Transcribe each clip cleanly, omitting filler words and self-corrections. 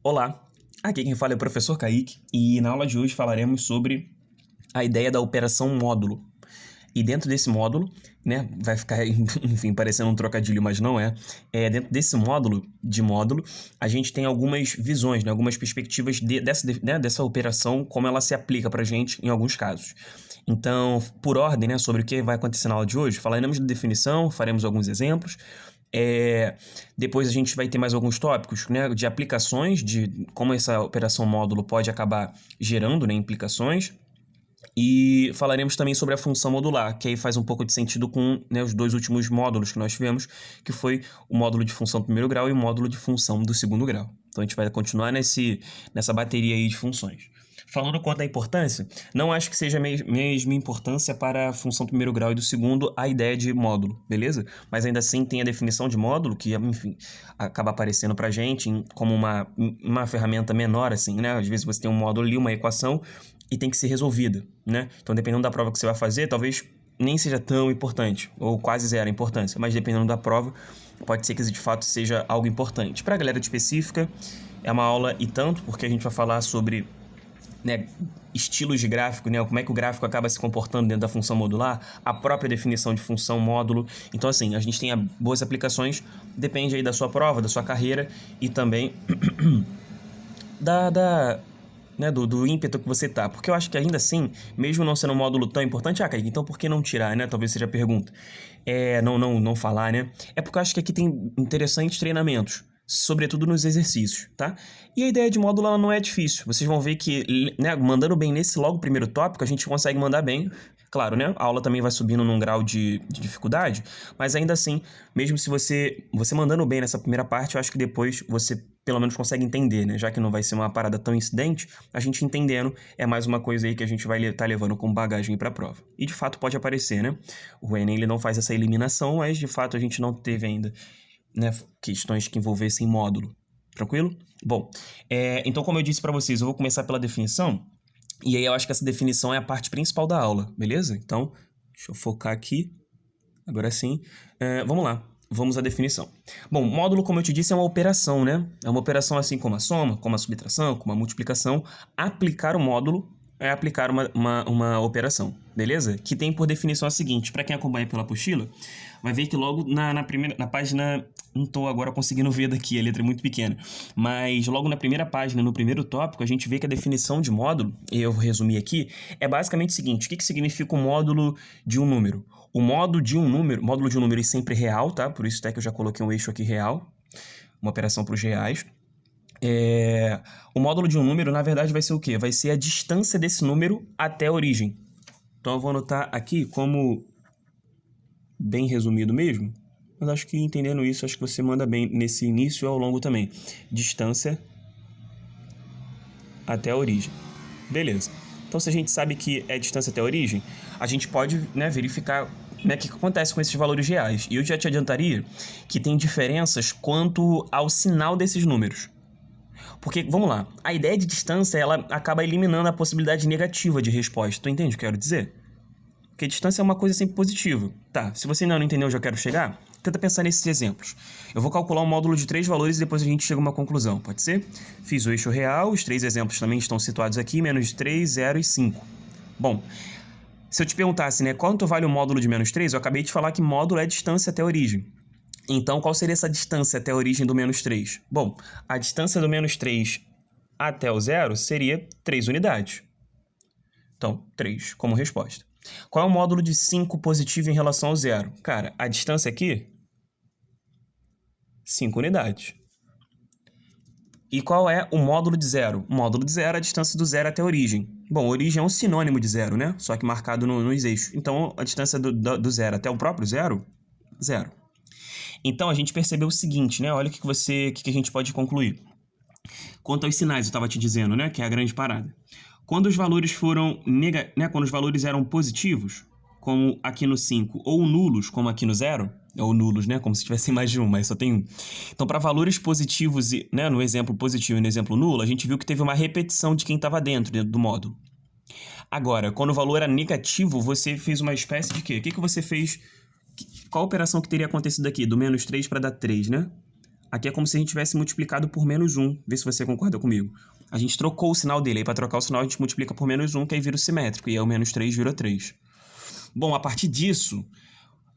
Olá, aqui quem fala é o professor Kaique e na aula de hoje falaremos sobre a ideia da operação módulo. E dentro desse módulo, né, vai ficar, enfim, parecendo um trocadilho, mas não é. Dentro desse módulo, a gente tem algumas visões, né, algumas perspectivas dessa operação, como ela se aplica para a gente em alguns casos. Então, por ordem, né, sobre o que vai acontecer na aula de hoje, falaremos de definição, faremos alguns exemplos. Depois a gente vai ter mais alguns tópicos, né, de aplicações, de como essa operação módulo pode acabar gerando, né, implicações. E falaremos também sobre a função modular, que aí faz um pouco de sentido com, né, os dois últimos módulos que nós tivemos, que foi o módulo de função do primeiro grau e o módulo de função do segundo grau. Então a gente vai continuar nessa bateria aí de funções. Falando quanto à importância, não acho que seja a mesma importância para a função do primeiro grau e do segundo a ideia de módulo, beleza? Mas ainda assim tem a definição de módulo, que, enfim, acaba aparecendo pra gente como uma ferramenta menor, assim, né? Às vezes você tem um módulo ali, uma equação, e tem que ser resolvida, né? Então, dependendo da prova que você vai fazer, talvez nem seja tão importante, ou quase zero a importância, mas dependendo da prova, pode ser que de fato seja algo importante. Para a galera específica, é uma aula e tanto, porque a gente vai falar sobre, né, estilos de gráfico, né, como é que o gráfico acaba se comportando dentro da função modular, a própria definição de função módulo. Então, assim, a gente tem boas aplicações, depende aí da sua prova, da sua carreira e também né, do ímpeto que você tá. Porque eu acho que ainda assim, mesmo não sendo um módulo tão importante, Kaique, então por que não tirar, né? Talvez seja a pergunta. Não falar, né? É porque eu acho que aqui tem interessantes treinamentos, sobretudo nos exercícios, tá? E a ideia de módulo, ela não é difícil. Vocês vão ver que, né, mandando bem nesse logo primeiro tópico, a gente consegue mandar bem. Claro, né? A aula também vai subindo num grau de dificuldade, mas ainda assim, mesmo se você mandando bem nessa primeira parte, eu acho que depois você pelo menos consegue entender, né? Já que não vai ser uma parada tão incidente, a gente entendendo é mais uma coisa aí que a gente vai estar levando como bagagem para a prova. E de fato pode aparecer, né? O Enem ele não faz essa eliminação, mas de fato a gente não teve ainda, né, questões que envolvessem módulo. Tranquilo? Bom, então como eu disse para vocês, eu vou começar pela definição. E aí eu acho que essa definição é a parte principal da aula, beleza? Então, deixa eu focar aqui. Agora sim. Vamos lá. Vamos à definição. Bom, módulo, como eu te disse, é uma operação, né? É uma operação assim como a soma, como a subtração, como a multiplicação. Aplicar o módulo é aplicar uma operação, beleza? Que tem por definição a seguinte, para quem acompanha pela apostila, vai ver que logo na página, não estou agora conseguindo ver daqui, a letra é muito pequena, mas logo na primeira página, no primeiro tópico, a gente vê que a definição de módulo, e eu vou resumir aqui, é basicamente o seguinte: o que significa o módulo de um número? O módulo de um número é sempre real, tá? Por isso até que eu já coloquei um eixo aqui real, uma operação para os reais. O módulo de um número, na verdade, vai ser o quê? Vai ser a distância desse número até a origem. Então eu vou anotar aqui como bem resumido mesmo, mas acho que entendendo isso, acho que você manda bem nesse início e ao longo também. Distância até a origem. Beleza. Então se a gente sabe que é distância até a origem, a gente pode, né, verificar, né, o que acontece com esses valores reais. E eu já te adiantaria que tem diferenças quanto ao sinal desses números. Porque, vamos lá, a ideia de distância, ela acaba eliminando a possibilidade negativa de resposta. Tu entende o que eu quero dizer? Porque distância é uma coisa sempre positiva. Tá, se você ainda não entendeu onde eu quero chegar, tenta pensar nesses exemplos. Eu vou calcular um módulo de 3 valores e depois a gente chega a uma conclusão, pode ser? Fiz o eixo real, os 3 exemplos também estão situados aqui, menos 3, 0 e 5. Bom, se eu te perguntasse, né, quanto vale o módulo de menos 3, eu acabei de falar que módulo é distância até a origem. Então, qual seria essa distância até a origem do menos 3? Bom, a distância do menos 3 até o zero seria 3 unidades. Então, 3 como resposta. Qual é o módulo de 5 positivo em relação ao zero? Cara, a distância aqui, 5 unidades. E qual é o módulo de zero? O módulo de zero é a distância do zero até a origem. Bom, origem é um sinônimo de zero, né? Só que marcado nos eixos. Então, a distância do zero até o próprio zero, zero. Então, a gente percebeu o seguinte, né? Olha o que a gente pode concluir. Quanto aos sinais, eu estava te dizendo, né? Que é a grande parada. Quando os valores quando os valores eram positivos, como aqui no 5, ou nulos, como aqui no 0, ou nulos, né? Como se tivessem mais de um, mas só tem um. Então, para valores positivos, né, no exemplo positivo e no exemplo nulo, a gente viu que teve uma repetição de quem estava dentro do módulo. Agora, quando o valor era negativo, você fez uma espécie de quê? O que você fez? Qual a operação que teria acontecido aqui? Do menos 3 para dar 3, né? Aqui é como se a gente tivesse multiplicado por menos 1. Vê se você concorda comigo. A gente trocou o sinal dele. Aí, para trocar o sinal, a gente multiplica por menos 1, que aí vira o simétrico. E aí o menos 3 vira 3. Bom, a partir disso,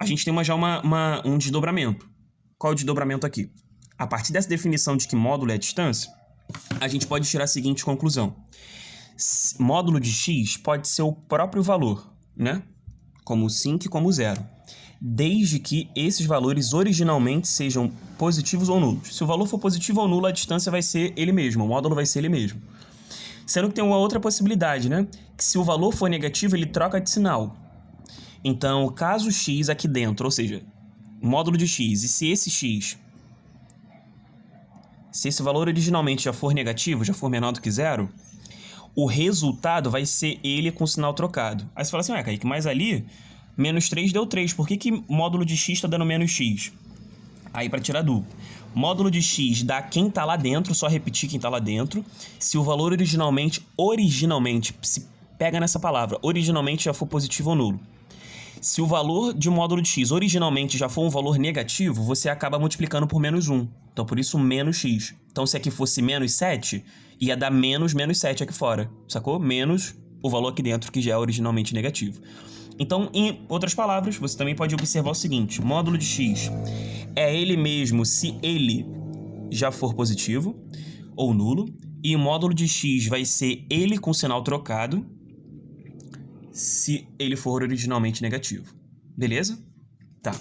a gente tem já um desdobramento. Qual é o desdobramento aqui? A partir dessa definição de que módulo é a distância, a gente pode tirar a seguinte conclusão. Módulo de x pode ser o próprio valor, né? Como 5 e como 0. Desde que esses valores originalmente sejam positivos ou nulos. Se o valor for positivo ou nulo, a distância vai ser ele mesmo, o módulo vai ser ele mesmo. Sendo que tem uma outra possibilidade, né? Que se o valor for negativo, ele troca de sinal. Então, caso x aqui dentro, ou seja, módulo de x, e se esse valor originalmente já for negativo, já for menor do que 0, o resultado vai ser ele com o sinal trocado. Aí você fala assim, ué, Kaique, mas ali, menos 3 deu 3, por que módulo de x está dando menos x? Aí, para tirar dúvida, módulo de x dá quem está lá dentro, só repetir quem está lá dentro, se o valor originalmente, se pega nessa palavra, originalmente já for positivo ou nulo. Se o valor de módulo de x originalmente já for um valor negativo, você acaba multiplicando por menos 1. Então, por isso, menos x. Então, se aqui fosse menos 7, ia dar menos 7 aqui fora, sacou? Menos o valor aqui dentro, que já é originalmente negativo. Então, em outras palavras, você também pode observar o seguinte. Módulo de x é ele mesmo se ele já for positivo ou nulo. E o módulo de x vai ser ele com sinal trocado, se ele for originalmente negativo. Beleza? Tá.